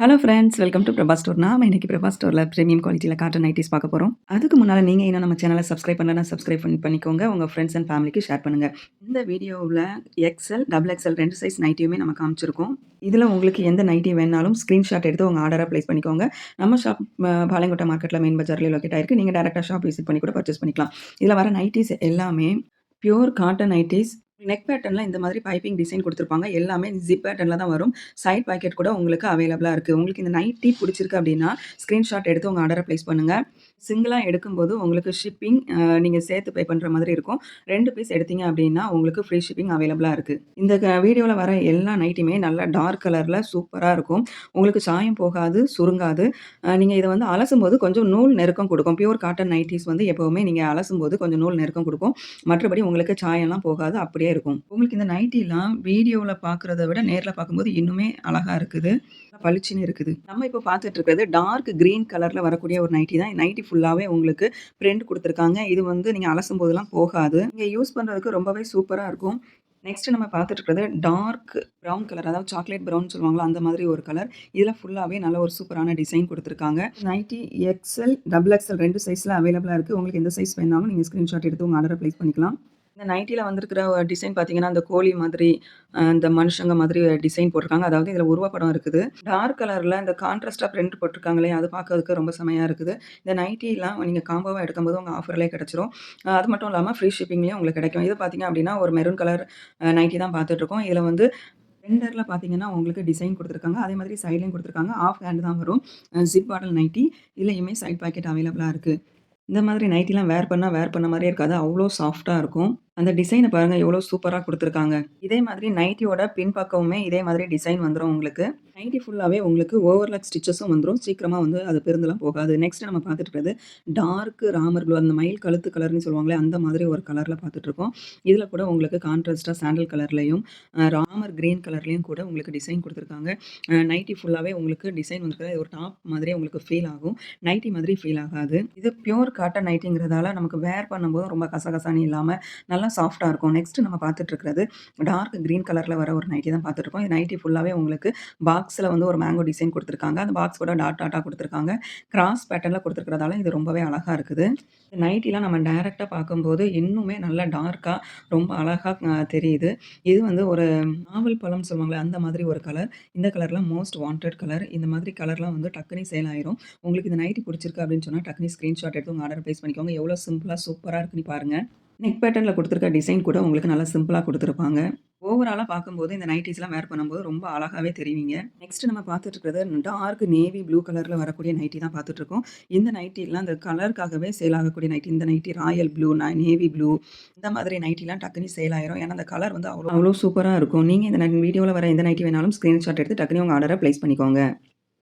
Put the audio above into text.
Hello friends, welcome to Prabha store. நாம இன்னைக்கு பிரபா ஸ்டோர்ல பிரீமியம் குவாலிட்டில காட்டன் நைட்டீஸ் பார்க்க போறோம். அதுக்கு முன்னால நீங்க இன்னும் நம்ம சேனலை சப்ஸ்கிரைப் பண்ணலனா சப்ஸ்கிரைப் பண்ணிக்கோங்க. உங்க ஃப்ரெண்ட்ஸ் அண்ட் ஃபேமிலிக்கு ஷேர் பண்ணுங்க. இந்த வீடியோவுல எக்ஸ்எல், டபுள் எக்ஸ்எல் 2 சைஸ் நைட்டியுமே நம்ம காமிச்சிருக்கோம். இதுல உங்களுக்கு எந்த நைட்டி வேணாலும் ஸ்கிரீன்ஷாட் எடுத்து உங்க ஆர்டரா பிளேஸ் பண்ணிக்கோங்க. நம்ம ஷாப் பாளையங்கோட்டை மார்க்கெட்ல மெயின் பஜார்ல லொகேட் ஆயிருக்கு. நீங்க டைரக்ட்டா ஷாப் விசிட் பண்ணி கூட பர்ச்சேஸ் பண்ணிக்கலாம். இதுல வர நைட்டீஸ் எல்லாமே பியூர் காட்டன் நைட்டீஸ். நெக் பேட்டர்ன்ல இந்த மாதிரி பைப்பிங் டிசைன் குடுத்துருப்பாங்க. எல்லாமே ஜிப் பேட்டர்ன்ல தான் வரும். சைட் பாக்கெட் கூட உங்களுக்கு அவைலபிளா இருக்கு. உங்களுக்கு இந்த நைட்டி புடிச்சிருக்கு அப்டின்னா, ஸ்கிரீன்ஷாட் எடுத்து உங்க ஆர்டர பிளேஸ் பண்ணுங்க. சிங்கிளா எடுக்கும்போது உங்களுக்கு ஷிப்பிங் நீங்க சேர்த்து பே பண்ற மாதிரி இருக்கும். 2 பீஸ் எடுத்தீங்க அப்டின்னா, உங்களுக்கு ஃப்ரீ ஷிப்பிங் அவைலபிளா இருக்கு. இந்த வீடியோல வர எல்லா நைட்டியுமே நல்ல டார்க் கலர்ல சூப்பரா இருக்கும். உங்களுக்கு சாயம் போகாது, சுருங்காது. நீங்க இத வந்து அலசும்போது கொஞ்சம் நூல் நெருக்கம் குடுக்கும். பியூர் காட்டன் நைட்டீஸ் வந்து எப்பவுமே நீங்க அலசும்போது கொஞ்சம் நூல் நெருக்கம் குடுக்கும். மற்றபடி உங்களுக்கு சாயம்லாம் போகாது. அப்படியே இருக்கும். உங்களுக்கு இந்த நைட்டிலாம் வீடியோல பார்க்குறத விட நேர்ல பார்க்கும்போது இன்னுமே அழகா இருக்குது. பளிச்சுன்னு இருக்குது. நம்ம இப்போ பார்த்துட்டு இருக்கிறது டார்க் கிரீன் கலர்ல வரக்கூடிய ஒரு நைட்டி தான். நைட்டி ஃபுல்லாவே உங்களுக்கு பிரிண்ட் குடுத்துருக்காங்க. இது வந்து நீங்க அலசும்போதெல்லாம் போகாது. நீங்க யூஸ் பண்றதுக்கு ரொம்பவே சூப்பரா இருக்கும். நெக்ஸ்ட் நம்ம பார்த்துட்டு இருக்கிறது டார்க் ப்ரவுன் கலர், அதாவது சாக்லேட் ப்ரவுன் சொல்லுவாங்கல்ல, அந்த மாதிரி ஒரு கலர். இதில ஃபுல்லாவே நல்ல ஒரு சூப்பரான டிசைன் குடுத்துருக்காங்க. நைட்டி எக்ஸ்எல், டபுள் எக்ஸ்எல் 2 சைஸ்ல அவைலபிளா இருக்கு. உங்களுக்கு எந்த சைஸ் வேணாலும் நீங்க ஸ்கிரீன்ஷாட் எடுத்து உங்க ஆர்டர பிளேஸ் பண்ணிக்கலாம். இந்த நைட்டில வந்திருக்கிற டிசைன் பார்த்தீங்கன்னா, அந்த கோழி மாதிரி, இந்த மனுஷங்க மாதிரி டிசைன் போட்டிருக்காங்க. அதாவது இதில உருவப்படம் இருக்குது. டார்க் கலர்ல இந்த கான்ட்ராஸ்ட்டா பிரிண்ட் போட்டிருக்காங்களே, அது பார்க்கறதுக்கு ரொம்ப செமையா இருக்குது. இந்த நைட்டிலாம் நீங்க காம்போவா எடுக்கும்போது உங்க ஆஃபர்லயே கிடைச்சிரும். அது மட்டும் இல்லாம ஃப்ரீ ஷிப்பிங்லயும் உங்களுக்கு கிடைக்கும். இது பார்த்தீங்க அப்படின்னா, ஒரு மெரூன் கலர் நைட்டி தான் பார்த்துட்டுருக்கோம். இதில வந்து சென்டர்ல பார்த்தீங்கன்னா, உங்களுக்கு டிசைன் குடுத்துருக்காங்க. அதே மாதிரி சைட்லயும் குடுத்துருக்காங்க. ஆஃப் ஹேண்ட் தான் வரும். ஜிப் பாட்டில் நைட்டி. இதுலயுமே சைட் பாக்கெட் அவைலபிளா இருக்கு. இந்த மாதிரி நைட்டிலாம் வேர் பண்ண மாரியே இருக்காது. அவ்ளோ சாஃப்ட்டா இருக்கும். அந்த டிசைன பாருங்க எவ்வளோ சூப்பரா குடுத்துருக்காங்க. இதே மாதிரி நைட்டியோட பின்பக்கமுமே இதே மாதிரி டிசைன் வந்துரும் உங்களுக்கு. நைட்டி ஃபுல்லாவே உங்களுக்கு ஓவர்லாக் ஸ்டிச்சஸும் வந்துரும். சீக்கிரமா வந்து அது பிரிந்துலாம் போகாது. நெக்ஸ்ட் நம்ம பார்த்துட்டு இருக்கிறது டார்க் ராமர் ப்ளூ, அந்த மயில் கழுத்து கலர்ன்னு சொல்லுவாங்களே, அந்த மாதிரி ஒரு கலர்ல பார்த்துட்டு இருக்கோம். இதுல கூட உங்களுக்கு கான்ட்ராஸ்ட்டா சாண்டல் கலர்லயும், ராமர் கிரீன் கலர்லயும் கூட உங்களுக்கு டிசைன் குடுத்துருக்காங்க. நைட்டி ஃபுல்லாவே உங்களுக்கு டிசைன் வந்துருக்கு. ஒரு டாப் மாதிரியே உங்களுக்கு ஃபீல் ஆகும். நைட்டி மாதிரி ஃபீல் ஆகாது. இது பியூர் காட்டன் நைட்டிங்கிறதால நமக்கு வேர் பண்ணும்போது ரொம்ப கசகசன்னு இல்லாம நல்லா சாஃப்ட்டா இருக்கும். நெக்ஸ்ட் நம்ம பார்த்துட்டு இருக்கிறது டார்க் கிரீன் கலர்ல வர ஒரு நைட்டி தான் பார்த்துட்டு இருக்கோம். இந்த நைட்டி ஃபுல்லாவே உங்களுக்கு பாக்ஸ்ல வந்து ஒரு மேங்கோ டிசைன் குடுத்துருக்காங்க. அந்த பாக்ஸ் கூட டாட் டாட்டா குடுத்துருக்காங்க. கிராஸ் பேட்டர்ன்ல குடுத்துருக்கிறதால இது ரொம்பவே அழகா இருக்குது. இந்த நைட்டிலாம் நம்ம டைரக்ட்டா பார்க்கும்போது இன்னுமே நல்லா டார்க்கா ரொம்ப அழகா தெரியுது. இது வந்து ஒரு நாவல் பழம் சொல்லுவாங்கல்ல, அந்த மாதிரி ஒரு கலர். இந்த கலர்லாம் மோஸ்ட் வாண்டட் கலர். இந்த மாதிரி கலர்லாம் வந்து டக்குனு சேல் ஆயிரும். உங்களுக்கு இந்த நைட்டி புடிச்சிருக்கு அப்படின்னு சொன்னா டக்குனு ஸ்கிரீன்ஷாட் எடுத்து உங்க ஆர்டர் பிளேஸ் பண்ணிக்கோங்க. எவ்வளோ சிம்பிளா சூப்பரா இருக்குன்னு பாருங்க. நெக் பேட்டர்ன்ல குடுத்துருக்க டிசைன் கூட உங்களுக்கு நல்லா சிம்பிளா குடுத்துருப்பாங்க. ஓவராலா பார்க்கும்போது இந்த நைட்டீஸ்லாம் வேர் பண்ணும்போது ரொம்ப அழகாவே தெரிவீங்க. நெக்ஸ்ட் நம்ம பார்த்துட்டு இருக்கிறது டார்க் நேவி ப்ளூ கலர்ல வரக்கூடிய நைட்டி தான் பார்த்துட்டு இருக்கோம். இந்த நைட்டிலாம் அந்த கலருக்காகவே சேல் ஆகக்கூடிய நைட்டி. இந்த nightie royal blue, navy blue, இந்த மாதிரி நைட்டிலாம் டக்குனு சேல் ஆயிரும். ஏன்னா அந்த கலர் வந்து அவ்வளோ சூப்பரா இருக்கும். நீங்க இந்த வீடியோல வர எந்த நைட்டி வேணாலும் ஸ்கிரீன்ஷாட் எடுத்து டக்குனு உங்க ஆர்டர பிளேஸ் பண்ணிக்கோங்க.